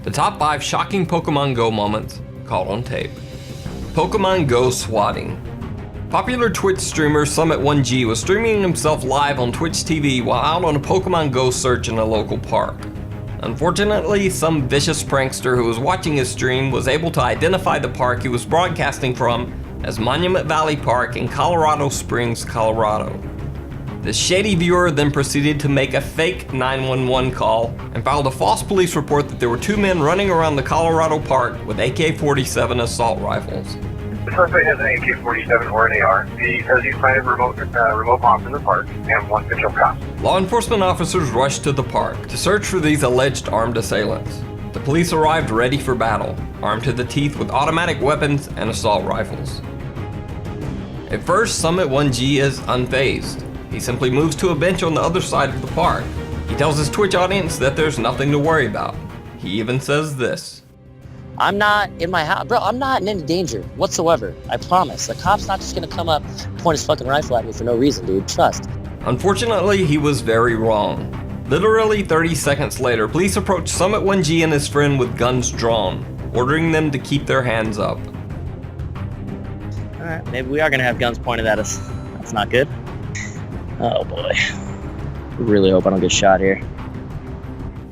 The top 5 shocking Pokemon Go moments caught on tape. Pokemon Go swatting. Popular Twitch streamer Summit1G was streaming himself live on Twitch TV while out on a Pokemon Go search in a local park. Unfortunately, some vicious prankster who was watching his stream was able to identify the park he was broadcasting from as Monument Valley Park in Colorado Springs, Colorado. This shady viewer then proceeded to make a fake 911 call and filed a false police report that there were 2 men running around the Colorado park with AK-47 assault rifles. The suspect has an AK-47 or an AR. He says he's planted remote bombs in the park and wants to kill cops. Law enforcement officers rushed to the park to search for these alleged armed assailants. The police arrived ready for battle, armed to the teeth with automatic weapons and assault rifles. At first, Summit1G is unfazed. He simply moves to a bench on the other side of the park. He tells his Twitch audience that there's nothing to worry about. He even says this. I'm not in my house, bro. I'm not in any danger whatsoever. I promise. The cop's not just gonna come up, point his fucking rifle at me for no reason, dude. Trust. Unfortunately, he was very wrong. Literally 30 seconds later, police approached Summit1G and his friend with guns drawn, ordering them to keep their hands up. Alright, maybe we are gonna have guns pointed at us. That's not good. Oh boy. Really hope I don't get shot here.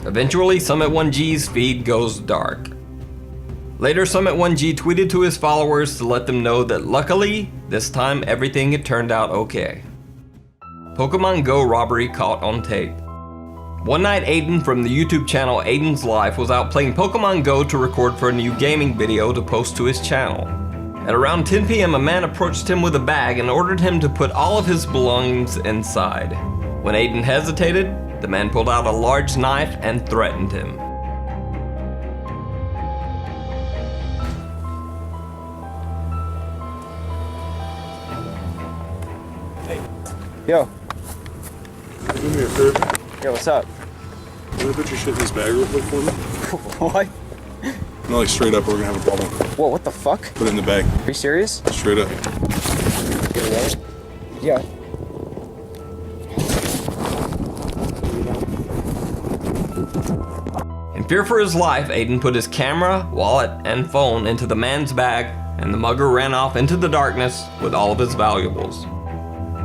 Eventually, Summit1G's feed goes dark. Later, Summit1G tweeted to his followers to let them know that luckily, this time everything had turned out okay. Pokemon Go robbery caught on tape. One night, Aiden from the YouTube channel Aiden's Life was out playing Pokemon Go to record for a new gaming video to post to his channel. At around 10 p.m, a man approached him with a bag and ordered him to put all of his belongings inside. When Aiden hesitated, the man pulled out a large knife and threatened him. Yo. Do me a favor. Yo, what's up? Can you put your shit in this bag real quick for me? What? No, like straight up, we're gonna have a problem. Whoa, what the fuck? Put it in the bag. Are you serious? Straight up. Yeah. In fear for his life, Aiden put his camera, wallet, and phone into the man's bag, and the mugger ran off into the darkness with all of his valuables.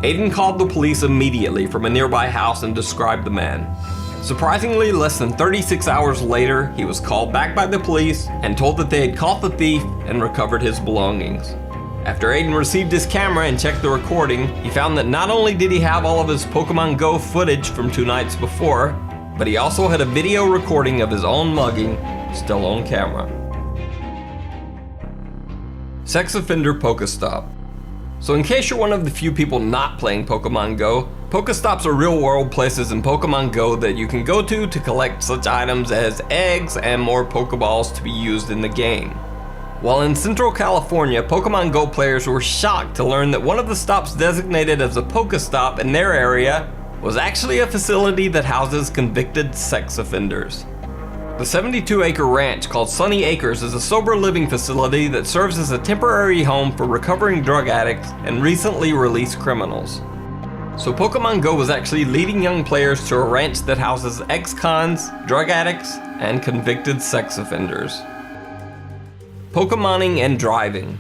Aiden called the police immediately from a nearby house and described the man. Surprisingly, less than 36 hours later, he was called back by the police and told that they had caught the thief and recovered his belongings. After Aiden received his camera and checked the recording, he found that not only did he have all of his Pokemon Go footage from 2 nights before, but he also had a video recording of his own mugging still on camera. Sex offender Pokestop. So in case you're one of the few people not playing Pokemon Go, Pokestops are real-world places in Pokemon Go that you can go to collect such items as eggs and more Pokeballs to be used in the game. While in Central California, Pokemon Go players were shocked to learn that one of the stops designated as a Pokestop in their area was actually a facility that houses convicted sex offenders. The 72-acre ranch called Sunny Acres is a sober living facility that serves as a temporary home for recovering drug addicts and recently released criminals. So Pokemon Go was actually leading young players to a ranch that houses ex-cons, drug addicts, and convicted sex offenders. Pokemoning and driving.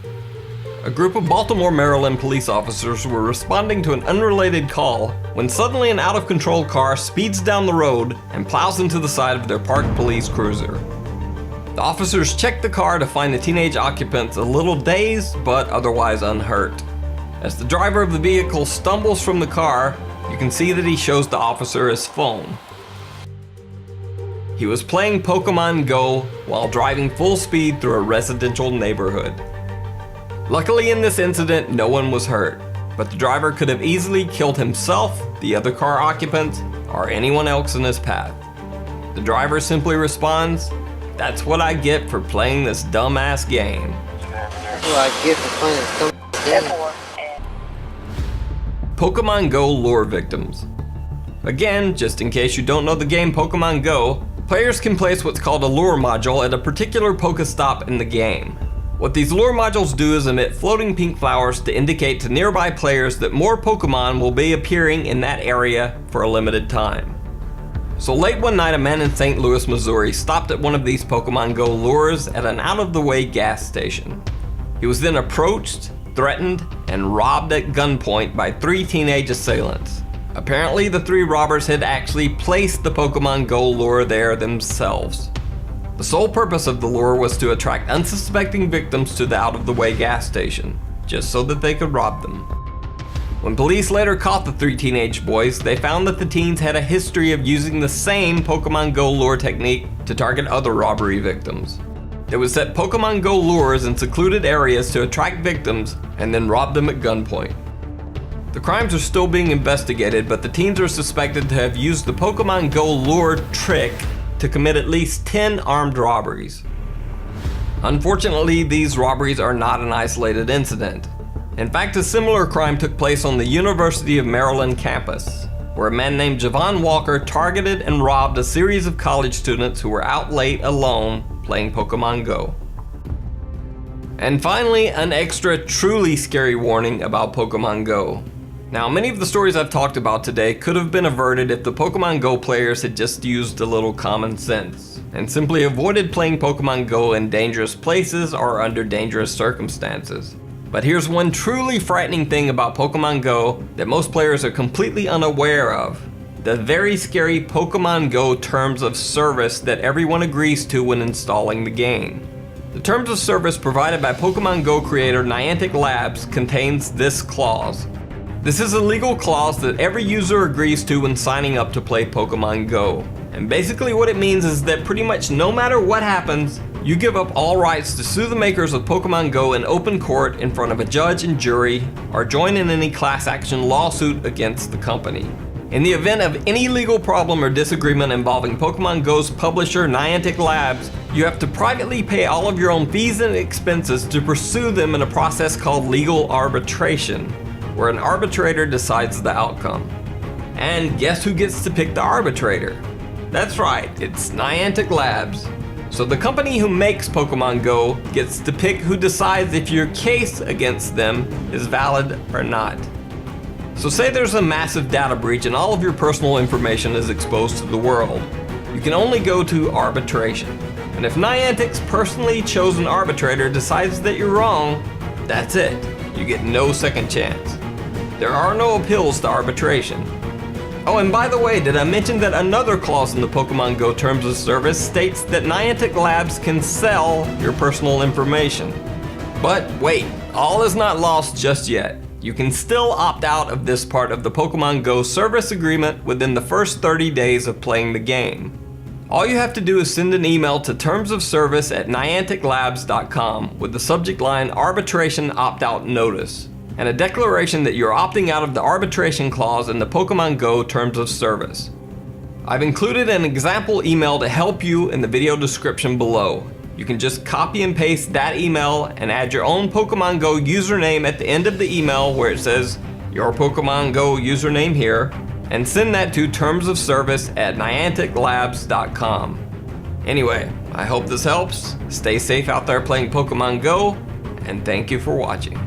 A group of Baltimore, Maryland police officers were responding to an unrelated call when suddenly an out-of-control car speeds down the road and plows into the side of their parked police cruiser. The officers checked the car to find the teenage occupants a little dazed but otherwise unhurt. As the driver of the vehicle stumbles from the car, you can see that he shows the officer his phone. He was playing Pokemon Go while driving full speed through a residential neighborhood. Luckily in this incident, no one was hurt, but the driver could have easily killed himself, the other car occupants, or anyone else in his path. The driver simply responds, "That's what I get for playing this dumbass game." That's what I get for playing this dumbass game. Pokemon Go lure victims. Again, just in case you don't know the game Pokemon Go, players can place what's called a lure module at a particular Pokestop in the game. What these lure modules do is emit floating pink flowers to indicate to nearby players that more Pokemon will be appearing in that area for a limited time. So late one night, a man in St. Louis, Missouri stopped at one of these Pokemon Go lures at an out-of-the-way gas station. He was then approached, threatened, and robbed at gunpoint by 3 teenage assailants. Apparently, the 3 robbers had actually placed the Pokemon Go lure there themselves. The sole purpose of the lure was to attract unsuspecting victims to the out-of-the-way gas station, just so that they could rob them. When police later caught the 3 teenage boys, they found that the teens had a history of using the same Pokemon Go lure technique to target other robbery victims. They would set Pokemon Go lures in secluded areas to attract victims and then rob them at gunpoint. The crimes are still being investigated, but the teens are suspected to have used the Pokemon Go lure trick to commit at least 10 armed robberies. Unfortunately, these robberies are not an isolated incident. In fact, a similar crime took place on the University of Maryland campus, where a man named Javon Walker targeted and robbed a series of college students who were out late alone playing Pokemon Go. And finally, an extra truly scary warning about Pokemon Go. Now, many of the stories I've talked about today could have been averted if the Pokemon Go players had just used a little common sense and simply avoided playing Pokemon Go in dangerous places or under dangerous circumstances. But here's one truly frightening thing about Pokemon Go that most players are completely unaware of: the very scary Pokemon Go terms of service that everyone agrees to when installing the game. The terms of service provided by Pokemon Go creator Niantic Labs contains this clause. This is a legal clause that every user agrees to when signing up to play Pokemon Go. And basically what it means is that pretty much no matter what happens, you give up all rights to sue the makers of Pokemon Go in open court in front of a judge and jury, or join in any class action lawsuit against the company. In the event of any legal problem or disagreement involving Pokemon Go's publisher Niantic Labs, you have to privately pay all of your own fees and expenses to pursue them in a process called legal arbitration, where an arbitrator decides the outcome. And guess who gets to pick the arbitrator? That's right, it's Niantic Labs. So the company who makes Pokemon Go gets to pick who decides if your case against them is valid or not. So say there's a massive data breach and all of your personal information is exposed to the world. You can only go to arbitration. And if Niantic's personally chosen arbitrator decides that you're wrong, that's it. You get no second chance. There are no appeals to arbitration. Oh, and by the way, did I mention that another clause in the Pokemon Go terms of service states that Niantic Labs can sell your personal information? But wait, all is not lost just yet. You can still opt out of this part of the Pokemon Go service agreement within the first 30 days of playing the game. All you have to do is send an email to termsofservice@nianticlabs.com with the subject line arbitration opt-out notice, and a declaration that you're opting out of the arbitration clause in the Pokemon Go terms of service. I've included an example email to help you in the video description below. You can just copy and paste that email and add your own Pokemon Go username at the end of the email where it says your Pokemon Go username here, and send that to termsofservice@nianticlabs.com. Anyway, I hope this helps. Stay safe out there playing Pokemon Go, and thank you for watching.